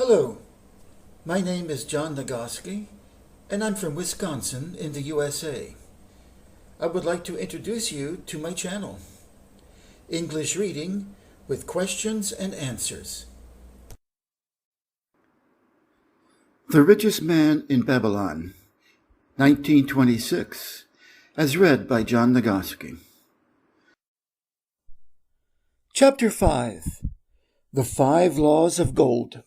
Hello, my name is John Nagoski, and I'm from Wisconsin in the USA. I would like to introduce you to my channel, English Reading with Questions and Answers. The Richest Man in Babylon, 1926, as read by John Nagoski. Chapter 5. The 5 Laws of Gold.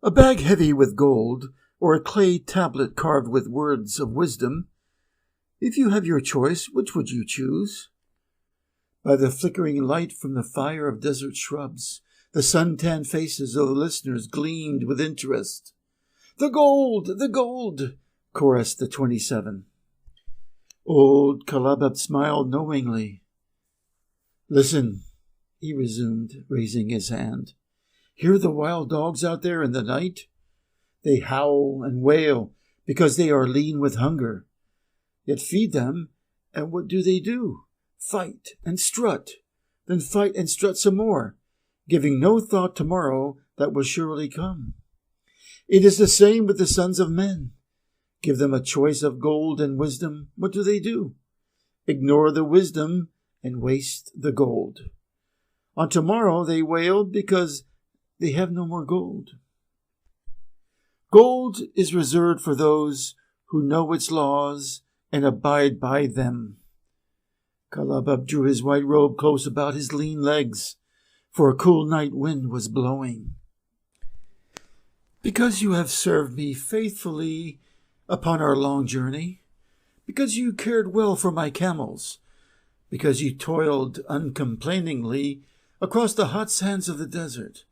A bag heavy with gold, or a clay tablet carved with words of wisdom, if you have your choice, which would you choose? By the flickering light from the fire of desert shrubs, the sun-tanned faces of the listeners gleamed with interest. "The gold! The gold!" chorused the 27. Old Kalabab smiled knowingly. "Listen," he resumed, raising his hand. "Hear the wild dogs out there in the night? They howl and wail because they are lean with hunger. Yet feed them, and what do? Fight and strut, then fight and strut some more, giving no thought tomorrow that will surely come. It is the same with the sons of men. Give them a choice of gold and wisdom. What do? Ignore the wisdom and waste the gold. On tomorrow they wail because they have no more gold. Gold is reserved for those who know its laws and abide by them." Kalabab drew his white robe close about his lean legs, for a cool night wind was blowing. "Because you have served me faithfully upon our long journey, because you cared well for my camels, because you toiled uncomplainingly across the hot sands of the desert,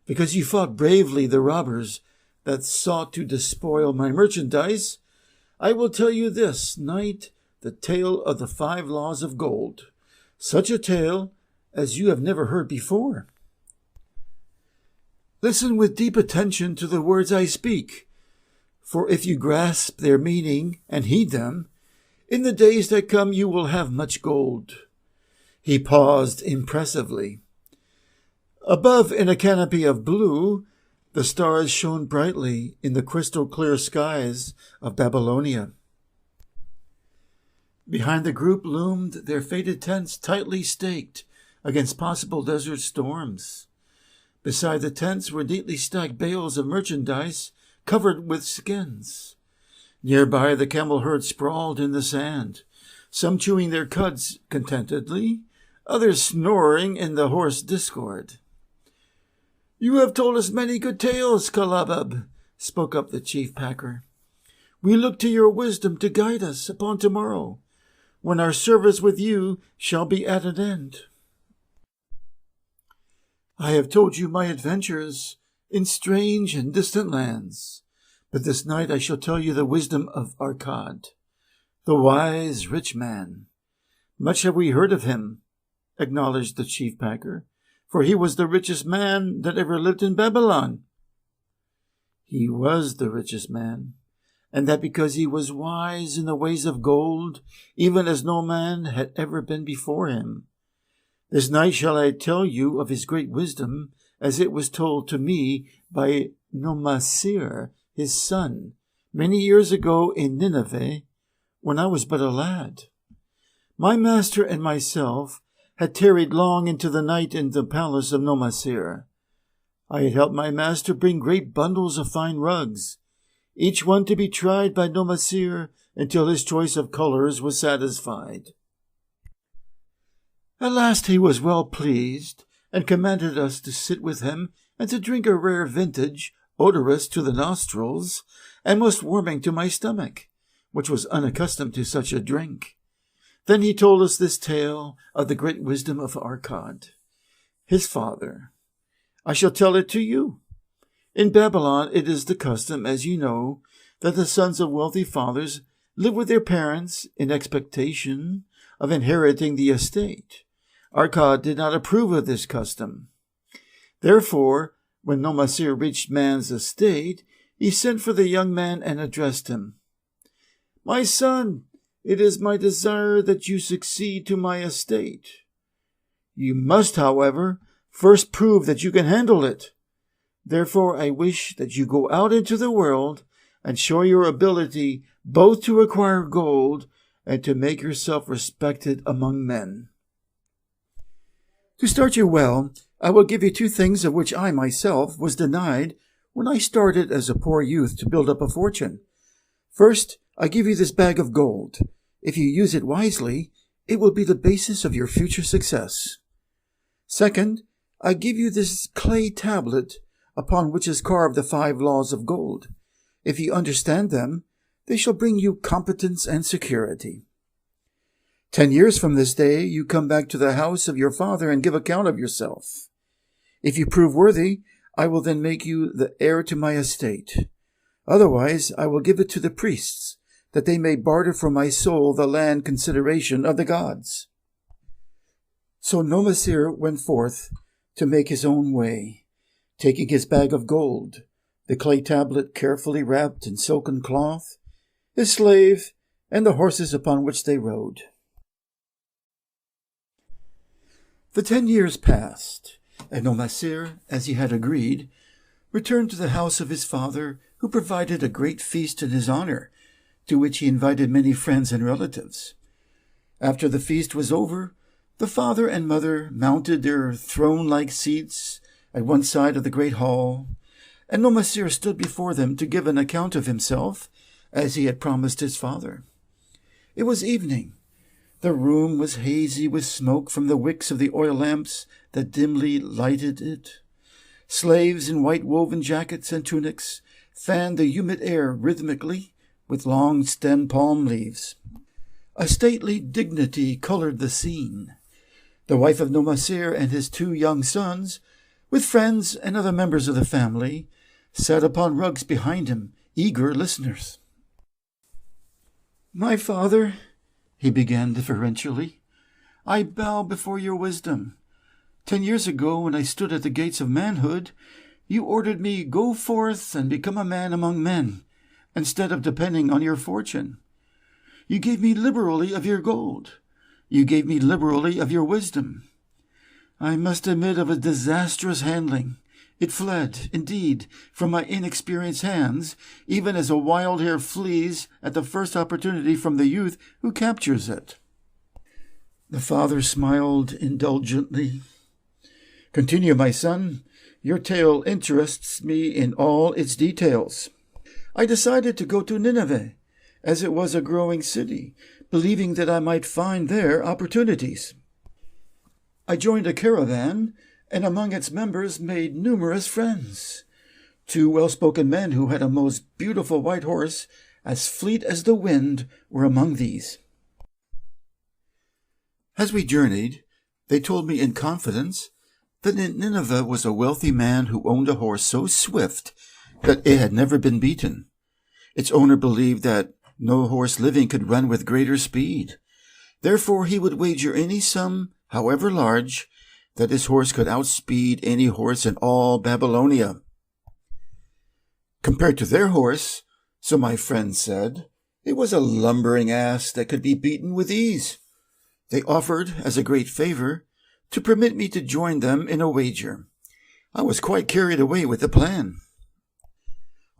because you fought bravely the robbers that sought to despoil my merchandise, I will tell you this night the tale of the 5 laws of gold, such a tale as you have never heard before. Listen with deep attention to the words I speak, for if you grasp their meaning and heed them, in the days that come you will have much gold." He paused impressively. Above, in a canopy of blue, the stars shone brightly in the crystal-clear skies of Babylonia. Behind the group loomed their faded tents tightly staked against possible desert storms. Beside the tents were neatly stacked bales of merchandise covered with skins. Nearby the camel herd sprawled in the sand, some chewing their cuds contentedly, others snoring in the hoarse discord. "You have told us many good tales, Kalabab," spoke up the chief packer. "We look to your wisdom to guide us upon tomorrow, when our service with you shall be at an end. I have told you my adventures in strange and distant lands, but this night I shall tell you the wisdom of Arkad, the wise rich man. Much have we heard of him," acknowledged the chief packer, "for he was the richest man that ever lived in Babylon." He was the richest man, and that because he was wise in the ways of gold, even as no man had ever been before him. This night shall I tell you of his great wisdom, as it was told to me by Nomasir, his son, many years ago in Nineveh, when I was but a lad. My master and myself had tarried long into the night in the palace of Nomasir. I had helped my master bring great bundles of fine rugs, each one to be tried by Nomasir until his choice of colors was satisfied. At last he was well pleased, and commanded us to sit with him and to drink a rare vintage, odorous to the nostrils, and most warming to my stomach, which was unaccustomed to such a drink. Then he told us this tale of the great wisdom of Arkad, his father. I shall tell it to you. In Babylon it is the custom, as you know, that the sons of wealthy fathers live with their parents in expectation of inheriting the estate. Arkad did not approve of this custom. Therefore, when Nomasir reached man's estate, he sent for the young man and addressed him. "My son, it is my desire that you succeed to my estate. You must, however, First prove that you can handle it. Therefore, I wish that you go out into the world and show your ability both to acquire gold and to make yourself respected among men. To start you well, I will give you 2 things of which I myself was denied when I started as a poor youth to build up a fortune. First, I give you this bag of gold. If you use it wisely, it will be the basis of your future success. Second, I give you this clay tablet upon which is carved the 5 laws of gold. If you understand them, they shall bring you competence and security. 10 years from this day, you come back to the house of your father and give account of yourself. If you prove worthy, I will then make you the heir to my estate. Otherwise, I will give it to the priests, that they may barter for my soul the land consideration of the gods. So Nomasir went forth to make his own way, taking his bag of gold, the clay tablet carefully wrapped in silken cloth, his slave, and the horses upon which they rode. The 10 years passed, and Nomasir, as he had agreed, returned to the house of his father, who provided a great feast in his honor, to which he invited many friends and relatives. After the feast was over, the father and mother mounted their throne-like seats at one side of the great hall, and Nomasir stood before them to give an account of himself, as he had promised his father. It was evening. The room was hazy with smoke from the wicks of the oil lamps that dimly lighted it. Slaves in white woven jackets and tunics fanned the humid air rhythmically with long-stemmed palm leaves. A stately dignity colored the scene. The wife of Nomasir and his 2 young sons, with friends and other members of the family, sat upon rugs behind him, eager listeners. "My father," he began deferentially, "I bow before your wisdom. 10 years ago, when I stood at the gates of manhood, you ordered me go forth and become a man among men, instead of depending on your fortune. You gave me liberally of your gold. You gave me liberally of your wisdom. I must admit of a disastrous handling. It fled, indeed, from my inexperienced hands, even as a wild hare flees at the first opportunity from the youth who captures it." The father smiled indulgently. "Continue, my son. Your tale interests me in all its details. I decided to go to Nineveh, as it was a growing city, believing that I might find there opportunities. I joined a caravan, and among its members made numerous friends. 2 well-spoken men who had a most beautiful white horse, as fleet as the wind, were among these. As we journeyed, they told me in confidence that in Nineveh was a wealthy man who owned a horse so swift that it had never been beaten. Its owner believed that no horse living could run with greater speed. Therefore he would wager any sum, however large, that his horse could outspeed any horse in all Babylonia. Compared to their horse, so my friends said, it was a lumbering ass that could be beaten with ease. They offered, as a great favor, to permit me to join them in a wager. I was quite carried away with the plan.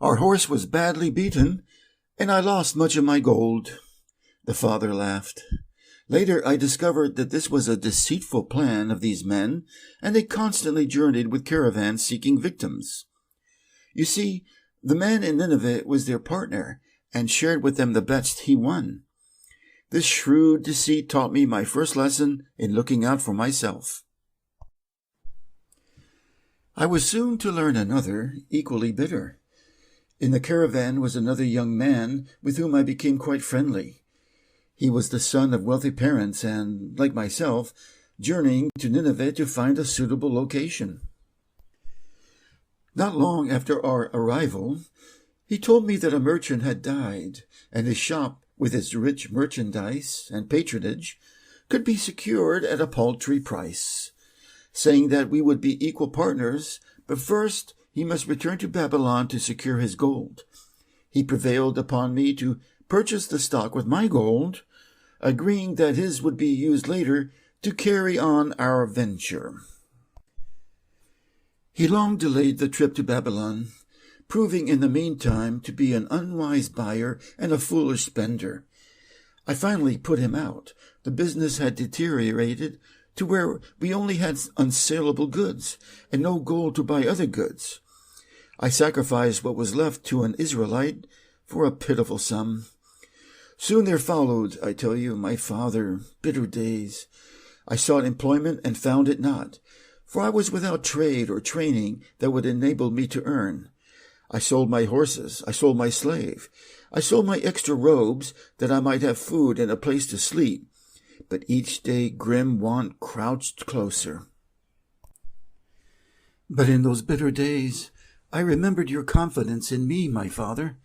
Our horse was badly beaten, and I lost much of my gold." The father laughed. "Later I discovered that this was a deceitful plan of these men, and they constantly journeyed with caravans seeking victims. You see, the man in Nineveh was their partner, and shared with them the bets he won. This shrewd deceit taught me my first lesson in looking out for myself. I was soon to learn another, equally bitter. In the caravan was another young man with whom I became quite friendly. He was the son of wealthy parents and, like myself, journeying to Nineveh to find a suitable location. Not long after our arrival, he told me that a merchant had died, and his shop, with its rich merchandise and patronage, could be secured at a paltry price, saying that we would be equal partners, but first he must return to Babylon to secure his gold. He prevailed upon me to purchase the stock with my gold, agreeing that his would be used later to carry on our venture. He long delayed the trip to Babylon, proving in the meantime to be an unwise buyer and a foolish spender. I finally put him out. The business had deteriorated to where we only had unsaleable goods and no gold to buy other goods. I sacrificed what was left to an Israelite for a pitiful sum. Soon there followed, I tell you, my father, bitter days. I sought employment and found it not, for I was without trade or training that would enable me to earn. I sold my horses, I sold my slave, I sold my extra robes that I might have food and a place to sleep, but each day grim want crouched closer. But in those bitter days, I remembered your confidence in me, my father.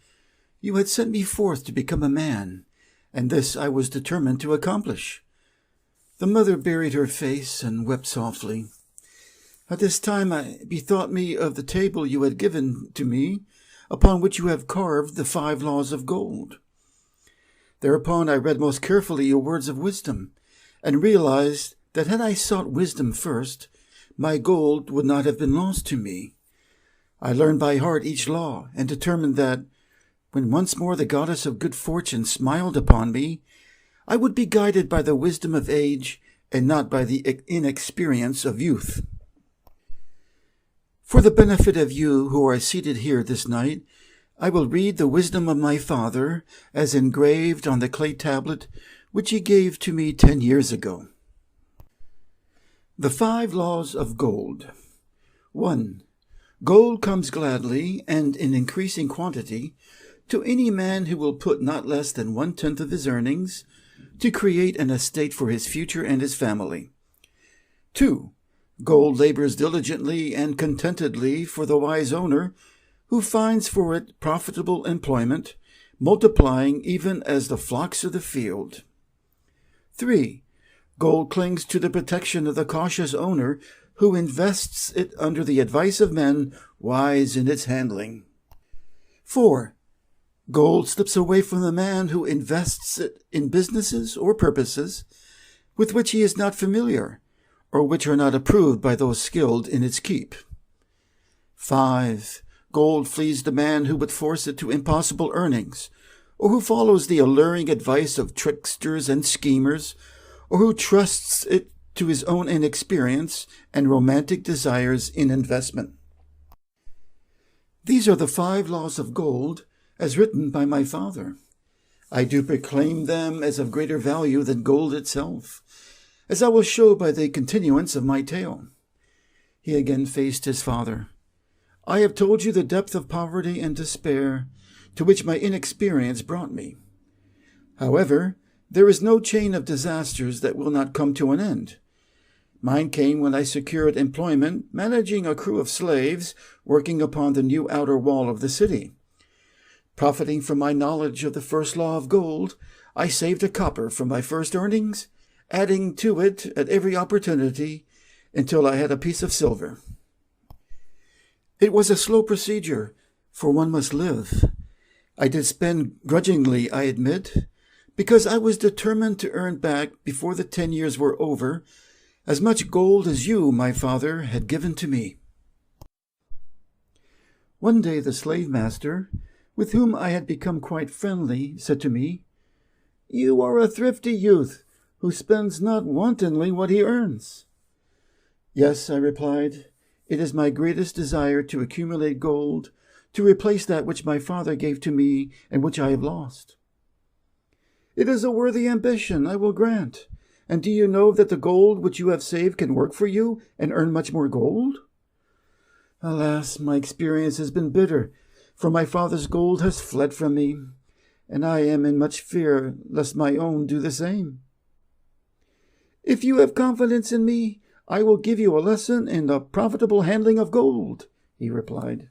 You had sent me forth to become a man, and this I was determined to accomplish. The mother buried her face and wept softly. At this time I bethought me of the table you had given to me, upon which you have carved the 5 laws of gold. Thereupon I read most carefully your words of wisdom, and realized that had I sought wisdom first, my gold would not have been lost to me. I learned by heart each law, and determined that, when once more the goddess of good fortune smiled upon me, I would be guided by the wisdom of age, and not by the inexperience of youth. For the benefit of you who are seated here this night, I will read the wisdom of my father as engraved on the clay tablet which he gave to me 10 years ago. The 5 laws of gold. 1. Gold comes gladly and in increasing quantity to any man who will put not less than 1/10 of his earnings to create an estate for his future and his family. 2. Gold labors diligently and contentedly for the wise owner, who finds for it profitable employment, multiplying even as the flocks of the field. 3. Gold clings to the protection of the cautious owner, who invests it under the advice of men wise in its handling. 4. Gold slips away from the man who invests it in businesses or purposes with which he is not familiar, or which are not approved by those skilled in its keep. 5. Gold flees the man who would force it to impossible earnings, or who follows the alluring advice of tricksters and schemers, or who trusts it to his own inexperience and romantic desires in investment. These are the 5 laws of gold, as written by my father. I do proclaim them as of greater value than gold itself, as I will show by the continuance of my tale. He again faced his father. I have told you the depth of poverty and despair to which my inexperience brought me. However, there is no chain of disasters that will not come to an end. Mine came when I secured employment managing a crew of slaves working upon the new outer wall of the city. Profiting from my knowledge of the 1st law of gold, I saved a copper from my first earnings, adding to it at every opportunity until I had a piece of silver. It was a slow procedure, for one must live. I did spend grudgingly, I admit, because I was determined to earn back before the 10 years were over as much gold as you, my father, had given to me. One day the slave master, with whom I had become quite friendly, said to me, "You are a thrifty youth, who spends not wantonly what he earns." "Yes," I replied, "it is my greatest desire to accumulate gold, to replace that which my father gave to me and which I have lost." "It is a worthy ambition, I will grant. And do you know that the gold which you have saved can work for you and earn much more gold?" "Alas, my experience has been bitter, for my father's gold has fled from me, and I am in much fear lest my own do the same." "If you have confidence in me, I will give you a lesson in the profitable handling of gold," he replied.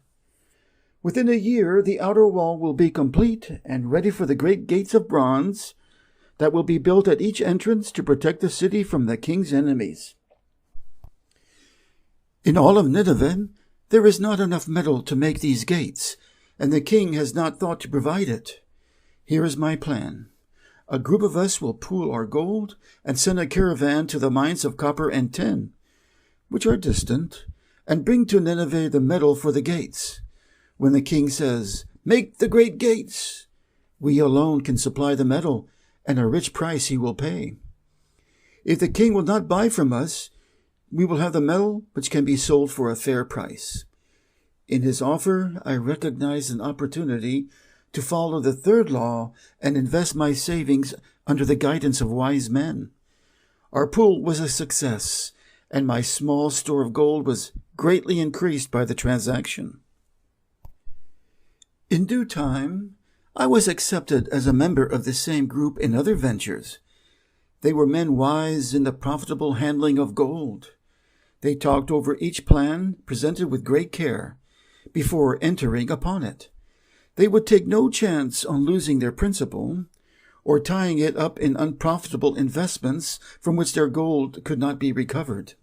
"Within a year the outer wall will be complete and ready for the great gates of bronze that will be built at each entrance to protect the city from the king's enemies. In all of Nineveh there is not enough metal to make these gates, and the king has not thought to provide it. Here is my plan. A group of us will pool our gold and send a caravan to the mines of copper and tin, which are distant, and bring to Nineveh the metal for the gates. When the king says, 'Make the great gates,' we alone can supply the metal, and a rich price he will pay. If the king will not buy from us, we will have the metal which can be sold for a fair price." In his offer, I recognized an opportunity to follow the third law and invest my savings under the guidance of wise men. Our pool was a success, and my small store of gold was greatly increased by the transaction. In due time, I was accepted as a member of the same group in other ventures. They were men wise in the profitable handling of gold. They talked over each plan, presented with great care, before entering upon it. They would take no chance on losing their principal, or tying it up in unprofitable investments from which their gold could not be recovered.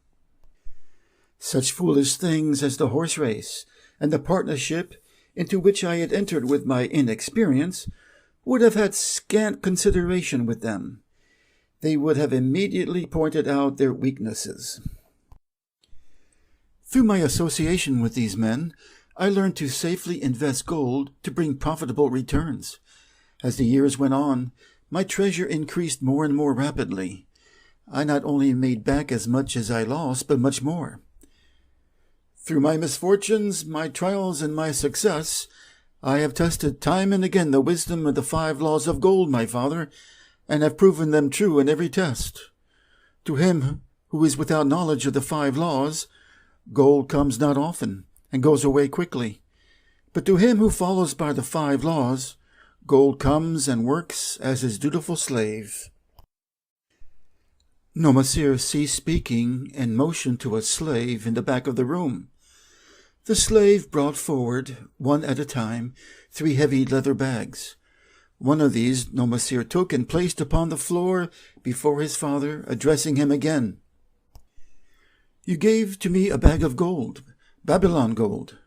Such foolish things as the horse race and the partnership into which I had entered with my inexperience would have had scant consideration with them. They would have immediately pointed out their weaknesses. Through my association with these men, I learned to safely invest gold to bring profitable returns. As the years went on, my treasure increased more and more rapidly. I not only made back as much as I lost, but much more. Through my misfortunes, my trials, and my success, I have tested time and again the wisdom of the 5 laws of gold, my father, and have proven them true in every test. To him who is without knowledge of the 5 laws, gold comes not often and goes away quickly. But to him who follows by the 5 laws, gold comes and works as his dutiful slave. Nomasir ceased speaking and motioned to a slave in the back of the room. The slave brought forward, one at a time, 3 heavy leather bags. One of these Nomasir took and placed upon the floor before his father, addressing him again. "You gave to me a bag of gold, Babylon gold.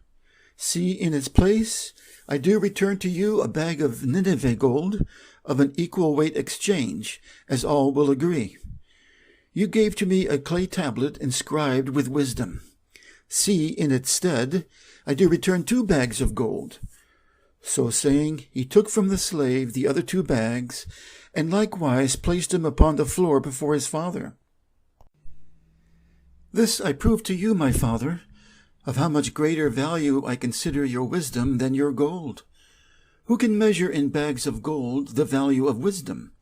See, in its place, I do return to you a bag of Nineveh gold of an equal weight exchange, as all will agree. You gave to me a clay tablet inscribed with wisdom. See, in its stead, I do return 2 bags of gold." So saying, he took from the slave the other 2 bags, and likewise placed them upon the floor before his father. "This I prove to you, my father, of how much greater value I consider your wisdom than your gold. Who can measure in bags of gold the value of wisdom?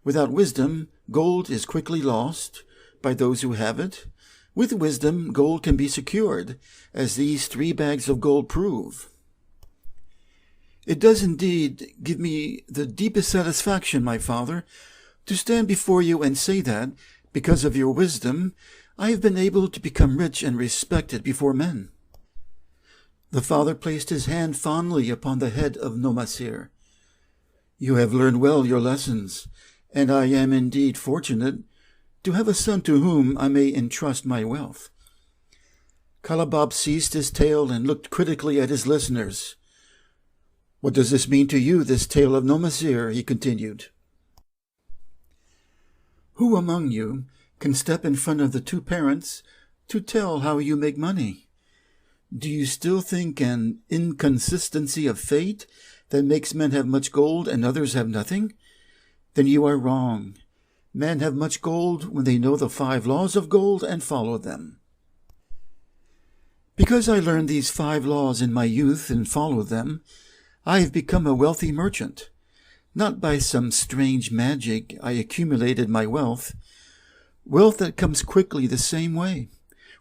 Without wisdom, gold is quickly lost by those who have it. With wisdom, gold can be secured, as these 3 bags of gold prove. It does indeed give me the deepest satisfaction, my father, to stand before you and say that, because of your wisdom, I have been able to become rich and respected before men." The father placed his hand fondly upon the head of Nomasir. "You have learned well your lessons, and I am indeed fortunate to have a son to whom I may entrust my wealth." Kalabab ceased his tale and looked critically at his listeners. "What does this mean to you, this tale of Nomasir?" he continued. "Who among you can step in front of the 2 parents to tell how you make money? Do you still think an inconsistency of fate that makes men have much gold and others have nothing? Then you are wrong. Men have much gold when they know the 5 laws of gold and follow them. Because I learned these 5 laws in my youth and followed them, I have become a wealthy merchant. Not by some strange magic I accumulated my wealth. Wealth that comes quickly the same way.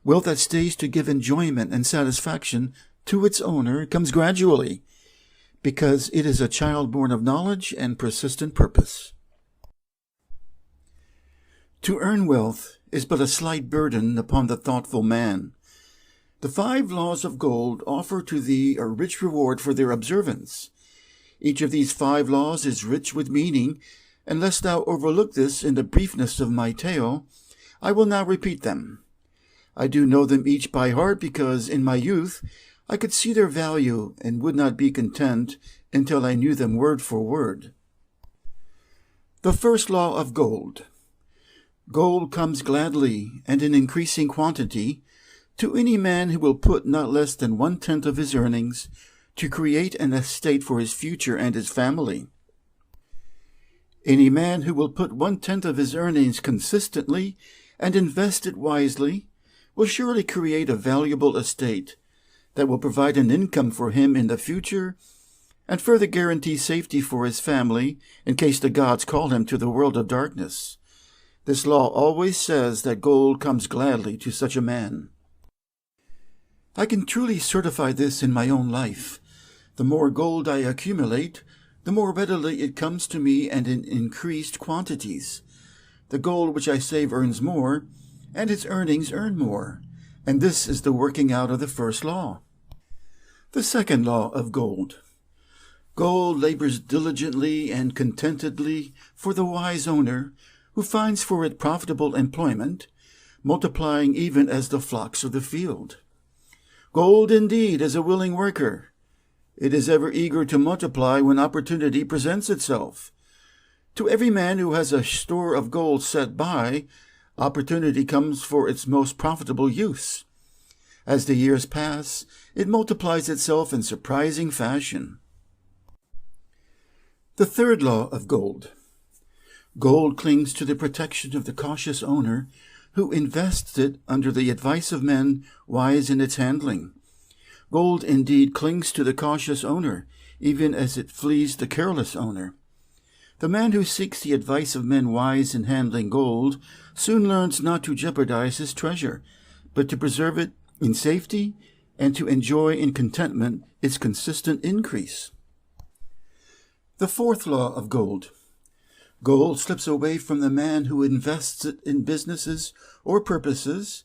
Wealth that stays to give enjoyment and satisfaction to its owner comes gradually, because it is a child born of knowledge and persistent purpose. To earn wealth is but a slight burden upon the thoughtful man. The 5 laws of gold offer to thee a rich reward for their observance. Each of these 5 laws is rich with meaning, and lest thou overlook this in the briefness of my tale, I will now repeat them. I do know them each by heart because in my youth I could see their value and would not be content until I knew them word for word. The first law of gold. Gold comes gladly and in increasing quantity To any man who will put not less than 1/10 of his earnings to create an estate for his future and his family. Any man who will put 1/10 of his earnings consistently and invest it wisely will surely create a valuable estate that will provide an income for him in the future and further guarantee safety for his family in case the gods call him to the world of darkness. This law always says that gold comes gladly to such a man. I can truly certify this in my own life. The more gold I accumulate, the more readily it comes to me and in increased quantities. The gold which I save earns more, and its earnings earn more, and this is the working out of the first law. The second law of gold. Gold labors diligently and contentedly for the wise owner, who finds for it profitable employment, multiplying even as the flocks of the field. Gold indeed is a willing worker. It is ever eager to multiply when opportunity presents itself. To every man who has a store of gold set by, opportunity comes for its most profitable use. As the years pass, it multiplies itself in surprising fashion. The third law of gold. Gold clings to the protection of the cautious owner who invests it under the advice of men wise in its handling. Gold indeed clings to the cautious owner, even as it flees the careless owner. The man who seeks the advice of men wise in handling gold soon learns not to jeopardize his treasure, but to preserve it in safety and to enjoy in contentment its consistent increase. The fourth law of gold. Gold slips away from the man who invests it in businesses or purposes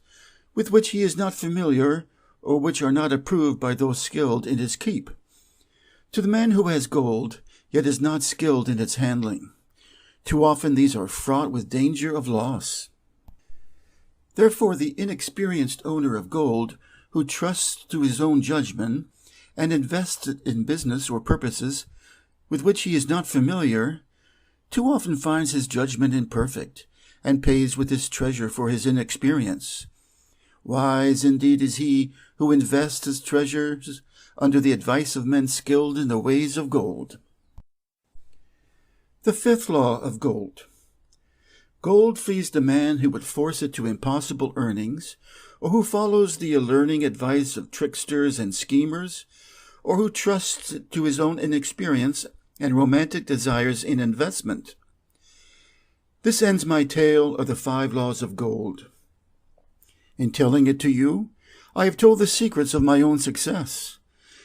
with which he is not familiar or which are not approved by those skilled in its keep. To the man who has gold, yet is not skilled in its handling. Too often these are fraught with danger of loss. Therefore the inexperienced owner of gold, who trusts to his own judgment and invests it in business or purposes with which he is not familiar, too often finds his judgment imperfect, and pays with his treasure for his inexperience. Wise indeed is he who invests his treasures under the advice of men skilled in the ways of gold. The fifth law of gold. Gold flees the man who would force it to impossible earnings, or who follows the alluring advice of tricksters and schemers, or who trusts it to his own inexperience and romantic desires in investment. This ends my tale of the 5 laws of gold. In telling it to you, I have told the secrets of my own success.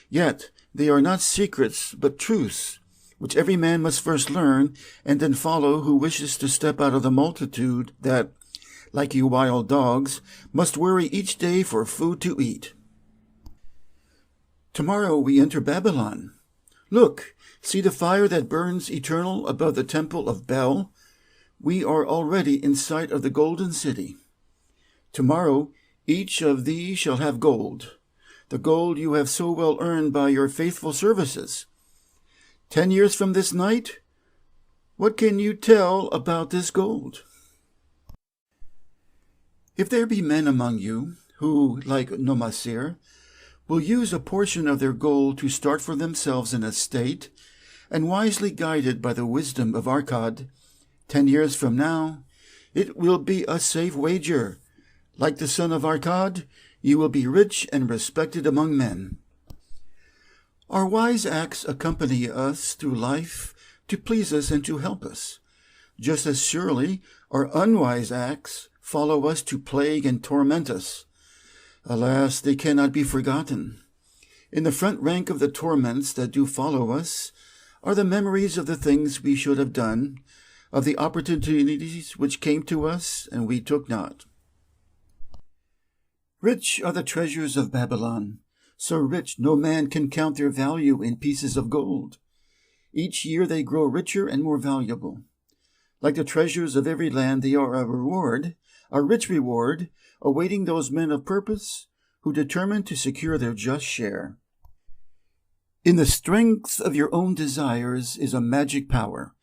Yet they are not secrets, but truths, which every man must first learn and then follow who wishes to step out of the multitude that, like you wild dogs, must worry each day for food to eat. Tomorrow we enter Babylon. Look, see the fire that burns eternal above the temple of Bel? We are already in sight of the golden city. Tomorrow each of thee shall have gold, the gold you have so well earned by your faithful services. 10 years from this night, what can you tell about this gold? If there be men among you who, like Nomasir, will use a portion of their gold to start for themselves an estate, and wisely guided by the wisdom of Arkad, 10 years from now, it will be a safe wager. Like the son of Arkad, you will be rich and respected among men. Our wise acts accompany us through life to please us and to help us. Just as surely our unwise acts follow us to plague and torment us. Alas, they cannot be forgotten. In the front rank of the torments that do follow us are the memories of the things we should have done, of the opportunities which came to us and we took not. Rich are the treasures of Babylon, so rich no man can count their value in pieces of gold. Each year they grow richer and more valuable. Like the treasures of every land, they are a rich reward, awaiting those men of purpose who determine to secure their just share. In the strength of your own desires is a magic power.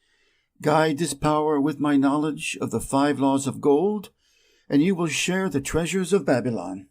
Guide this power with my knowledge of the 5 laws of gold, and you will share the treasures of Babylon.